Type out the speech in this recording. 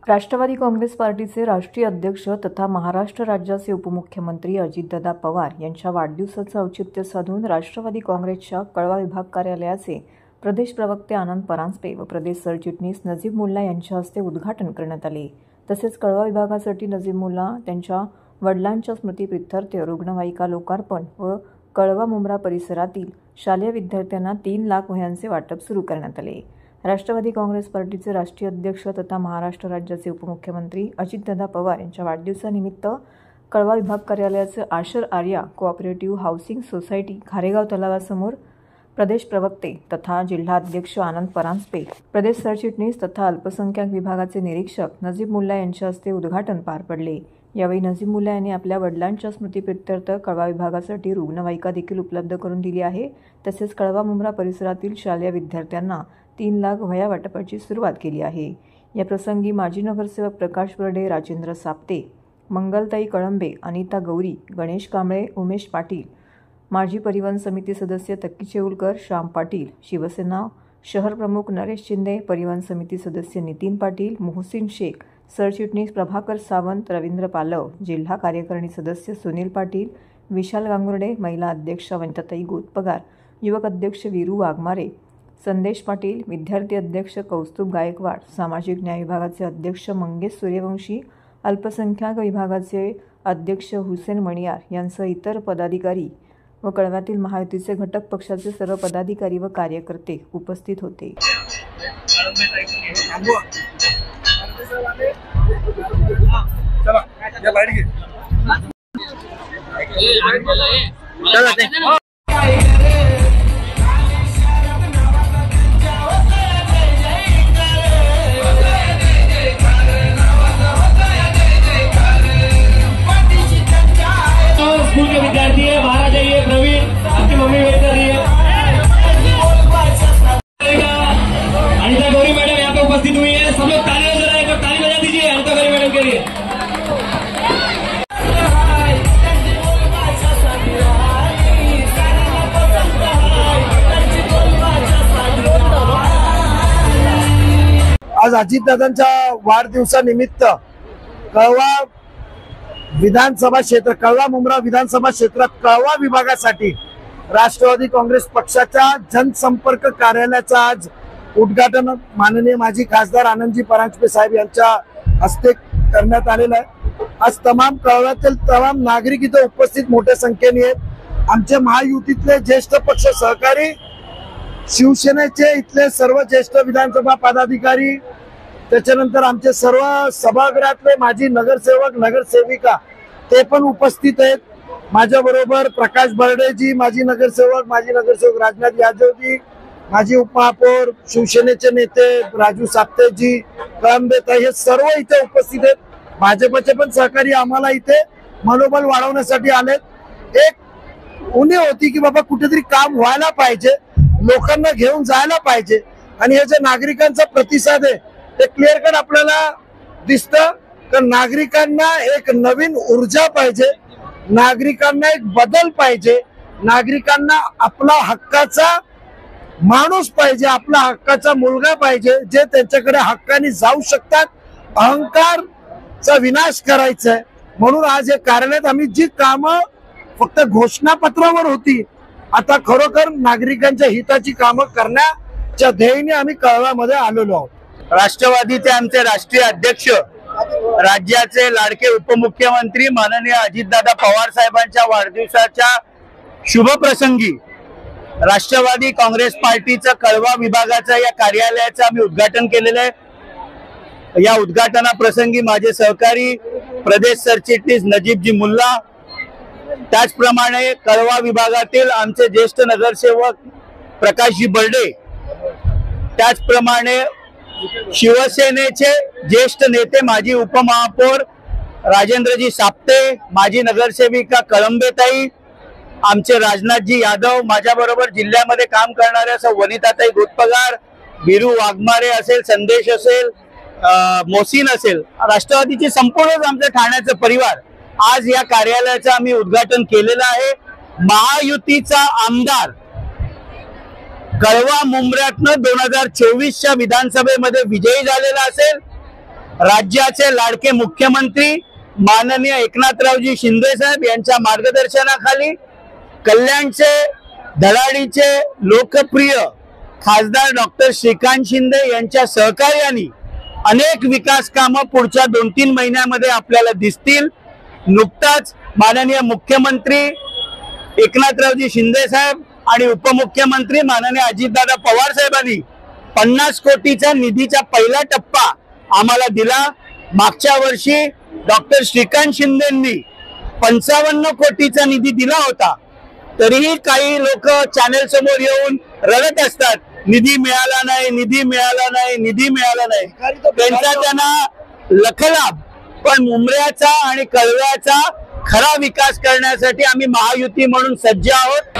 राष्ट्रवादी काँग्रेस पार्टीचे राष्ट्रीय अध्यक्ष तथा महाराष्ट्र राज्याचे उपमुख्यमंत्री अजितदादा पवार यांच्या वाढदिवसाचं औचित्य साधून राष्ट्रवादी काँग्रेसच्या कळवा विभाग कार्यालयाचे प्रदेश प्रवक्ते आनंद परांजपे व प्रदेश सरचिटणीस नजीब मुल्ला यांच्या हस्ते उद्घाटन करण्यात आले। तसेच कळवा विभागासाठी नजीब मुल्ला त्यांच्या वडिलांच्या स्मृतीप्रित्यर्थ रुग्णवाहिका लोकार्पण व कळवा मुंब्रा परिसरातील शालेय विद्यार्थ्यांना 3 लाख वह्यांचे वाटप सुरू करण्यात आले। राष्ट्रवादी काँग्रेस पार्टीचे राष्ट्रीय अध्यक्ष तथा महाराष्ट्र राज्याचे उपमुख्यमंत्री अजितदादा पवार यांच्या वाढदिवसानिमित्त कळवा विभाग कार्यालयाचे Ashar Arya cooperative housing society Kharegaon तलावासमोर प्रदेश प्रवक्ते तथा जिल्हा अध्यक्ष आनंद परांजपे, प्रदेश सरचिटणीस तथा अल्पसंख्याक विभागाचे निरीक्षक नजीब मुल्ला यांच्या हस्ते उद्घाटन पार पडले। यावेळी नजीब मुल्ला यांनी आपल्या वडिलांच्या स्मृतीप्रित्यर्थ कळवा विभागासाठी रुग्णवाहिका देखील उपलब्ध करून दिली आहे। तसेच कळवा मुंब्रा परिसरातील शालेय विद्यार्थ्यांना 3 लाख वह्या वाटपाची सुरुवात केली आहे। या प्रसंगी माजी नगरसेवक प्रकाश बर्डे, राजेंद्र साप्ते, मंगलताई कळंबे, अनिता गौरी, गणेश कांबळे, उमेश पाटील, माजी परिवहन समिती सदस्य तक्की चेऊलकर, श्याम पाटील, शिवसेना शहर प्रमुख नरेश शिंदे, परिवहन समिती सदस्य नितीन पाटील, मोहसिन शेख, सरचिटणीस प्रभाकर सावंत, रवींद्र पालव, जिल्हा कार्यकारिणी सदस्य सुनील पाटील, विशाल गांगुर्डे, महिला अध्यक्ष वनिताताई गोतपगार, युवक अध्यक्ष वीरू वाघमारे, संदेश पाटील, विद्यार्थी अध्यक्ष कौस्तुभ गायकवाड, सामाजिक न्याय विभागाचे अध्यक्ष मंगेश सूर्यवंशी, अल्पसंख्याक विभागाचे अध्यक्ष हुसेन मणियार यांसह इतर पदाधिकारी व कळव्यातील महायुतीचे घटक पक्षाचे सर्व पदाधिकारी व कार्यकर्ते उपस्थित होते। स्कूल के विद्यार्थी है, बाहर आ जाइए। प्रवीण, आपकी मम्मी वेट कर रही है। अनिता गौरी मैडम यहाँ पे उपस्थित हुई है। सब लोग तालियां बजाएं, एक बार ताली बजा दीजिए अनिता गौरी मैडम के लिए। आज अजितदादांच्या वाढदिवसानिमित्त कळवा विधानसभा क्षेत्र, कळवा मुंब्रा विधानसभा क्षेत्रात कळवा विभागासाठी राष्ट्रवादी काँग्रेस पक्षाच्या जनसंपर्क कार्यालयाचा आज उद्घाटन माननीय माजी खासदार आनंदजी परांजपे साहेब यांच्या हस्ते करण्यात आलेलं आहे। आज तमाम कळव्यातील तमाम नागरिक इथे उपस्थित मोठ्या संख्येने आहेत। आमचे महायुतीतले ज्येष्ठ पक्ष सहकारी, शिवसेनेचे इथले सर्व ज्येष्ठ विधानसभा पदाधिकारी, त्याच्यानंतर आमचे सर्व सभागृहातले माजी नगरसेवक नगरसेविका ते पण उपस्थित आहेत। माझ्या बरोबर प्रकाश बर्डेजी, माजी नगरसेवक राजनाथ यादवजी, माजी उपमहापौर, शिवसेनेचे नेते राजू साप्तेजी, कळंबेताई, हे सर्व इथे उपस्थित आहेत। भाजपचे पण सहकारी आम्हाला इथे मनोबल वाढवण्यासाठी आलेत। एक उणीव होती की बाबा कुठेतरी काम व्हायला पाहिजे, लोकांना घेऊन जायला पाहिजे, आणि हे जे नागरिकांचा प्रतिसाद आहे ते क्लिअर कट आपल्याला दिसतं की नागरिकांना एक नवीन ऊर्जा पाहिजे, नागरिकांना एक बदल पाहिजे, नागरिकांना आपला हक्काचा माणूस पाहिजे, आपला हक्काचा मुलगा पाहिजे, जे त्यांच्याकडे हक्काने जाऊ शकतात। अहंकारचा विनाश करायचा आहे म्हणून आज या कार्यालयात आम्ही जी कामं फक्त घोषणापत्रावर होती, आता खरोखर नागरिकांच्या हिताची कामं करण्याच्या ध्येयाने आम्ही कळव्यामध्ये आलेलो आहोत। राष्ट्रवादीचे आमचे राष्ट्रीय अध्यक्ष, राज्याचे लाडके उपमुख्यमंत्री माननीय अजितदादा पवार साहेबांच्या वाढदिवसाच्या शुभप्रसंगी राष्ट्रवादी काँग्रेस पार्टीचं कळवा विभागाच्या या कार्यालयाचं आम्ही उद्घाटन केलेलं आहे। या उद्घाटनाप्रसंगी माझे सहकारी प्रदेश सरचिटणीस नजीबजी मुल्ला, त्याचप्रमाणे कळवा विभागातील आमचे ज्येष्ठ नगरसेवक प्रकाशजी बर्डे, त्याचप्रमाणे शिवसेनेचे ज्येष्ठ नेते माजी उपमहापौर राजेंद्रजी साप्ते, माजी नगरसेविका कळंबेताई, आमचे राजनाथजी यादव, माझ्याबरोबर जिल्ह्यामध्ये काम करणाऱ्या वनिताताई गोतपगार, वीरू वाघमारे असेल, संदेश असेल, मोहसिन असेल, राष्ट्रवादीचे संपूर्ण आमच्या ठाण्याचे परिवार आज या कार्यालयाचं आम्ही उद्घाटन केलेलं आहे। महायुतीचा आमदार कळवा मुंब्र्यातनं 2024च्या विधानसभेमध्ये विजयी झालेला असेल, राज्याचे लाडके मुख्यमंत्री माननीय एकनाथरावजी शिंदे साहेब यांच्या मार्गदर्शनाखाली कल्याणचे धडाडीचे लोकप्रिय खासदार डॉक्टर श्रीकांत शिंदे यांच्या सहकार्याने अनेक विकास कामं पुढच्या 2-3 महिन्यामध्ये आपल्याला दिसतील। नुकताच माननीय मुख्यमंत्री एकनाथरावजी शिंदे साहेब आणि उपमुख्यमंत्री माननीय अजितदादा पवार साहेबांनी 50 कोटीचा निधीचा पहिला टप्पा आम्हाला दिला। मागच्या वर्षी डॉक्टर श्रीकांत शिंदेंनी 55 कोटीचा निधी दिला होता, तरीही काही लोक चॅनल समोर येऊन रडत असतात, निधी मिळाला नाही, निधी मिळाला नाही, निधी मिळाला नाही। त्यांचा त्यांना लखलाभ, पण मुंबऱ्याचा आणि कळव्याचा खरा विकास करण्यासाठी आम्ही महायुती म्हणून सज्ज आहोत।